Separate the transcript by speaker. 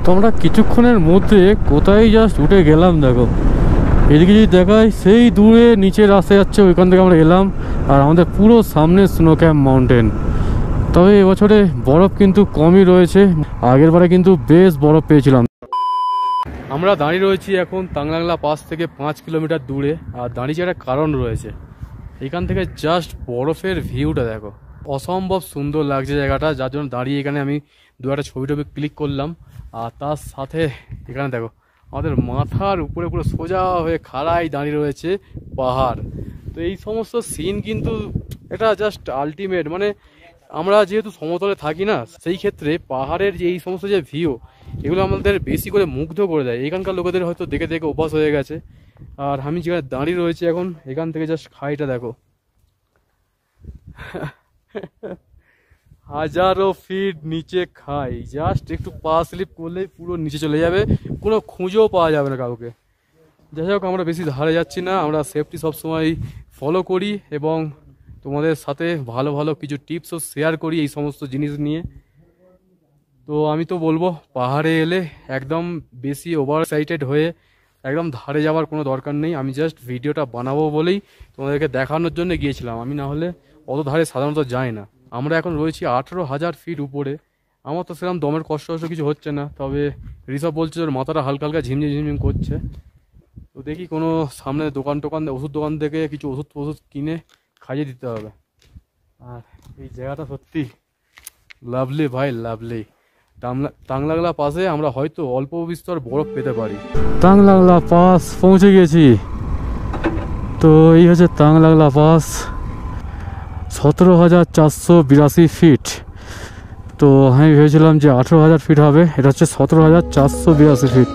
Speaker 1: তো আমরা কিছুক্ষণের মধ্যে কোথায় জাস্ট উঠে গেলাম। দেখো এদিকে যদি দেখায় সেই দূরে নিচে রাস্তা যাচ্ছে, ওইখান থেকে আমরা এলাম। আর আমাদের পুরো সামনে স্নো ক্যাম্প মাউন্টেন। তবে এবছরে বরফ কিন্তু কমই রয়েছে, আগের বারে কিন্তু বেশ বরফ পেয়েছিলাম। আমরা দাঁড়িয়ে রয়েছি এখন তাংলাংলা পাস থেকে 5 কিলোমিটার দূরে। আর দাঁড়িয়ে একটা কারণ রয়েছে, এখান থেকে জাস্ট বরফের ভিউটা দেখো, অসম্ভব সুন্দর লাগছে জায়গাটা, যার জন্য দাঁড়িয়ে এখানে আমি দু একটা ছবি টবি ক্লিক করলাম। আর তার সাথে এখানে দেখো আমাদের মাথার উপরে পুরো সোজা হয়ে খাড়াই দাঁড়িয়ে রয়েছে পাহাড়। তো এই সমস্ত সিন কিন্তু এটা জাস্ট আলটিমেট। মানে আমরা যেহেতু সমতলে থাকি না, সেই ক্ষেত্রে পাহাড়ের যে এই সমস্ত যে ভিউ, এগুলো আমাদের বেশি করে মুগ্ধ করে দেয়। এখানকার লোকেদের হয়তো দেখে দেখে অভ্যাস হয়ে গেছে। আর আমি যেখানে দাঁড়িয়ে রয়েছি এখন, এখান থেকে জাস্ট খাইটা দেখো, হাজারো ফিট নিচে খাই। জাস্ট একটু পা স্লিপ করলেই পুরো নিচে চলে যাবে, কোনো খুঁজেও পাওয়া যাবে না কাউকে। যাই হোক, আমরা বেশি ধারে যাচ্ছি না, আমরা সেফটি সবসময় ফলো করি এবং তোমাদের সাথে ভালো ভালো কিছু টিপসও শেয়ার করি এই সমস্ত জিনিস নিয়ে। তো আমি তো বলবো পাহাড়ে এলে একদম বেশি ওভার এক্সাইটেড হয়ে একদম ধারে যাওয়ার কোনো দরকার নেই। আমি জাস্ট ভিডিওটা বানাবো বলেই তোমাদেরকে দেখানোর জন্য গিয়েছিলাম, আমি না হলে অত ধারে সাধারণত যাই না। আমরা এখন রয়েছি 18,000 ফিট উপরে। আমার তো সেরকম দমের কষ্ট কিছু হচ্ছে না, তবে ঋষভ বলছে ওর মাথাটা হালকা হালকা ঝিমঝিম ঝিমঝিম করছে। তো দেখি কোনো সামনে দোকান ওষুধ দোকান থেকে কিছু ওষুধ কিনে খাইয়ে দিতে হবে। আর এই জায়গাটা সত্যি লাভলি ভাই, লাভলি। তাংলাংলা পাসে আমরা হয়তো অল্প বিস্তর বরফ পেতে পারি। তাংলাংলা পাস পৌঁছে গেছি। তো এই হচ্ছে তাংলাংলা পাস, 17,482 ফিট। তো আমি ভেবেছিলাম যে 18,000 ফিট হবে, এটা হচ্ছে 17,482 ফিট।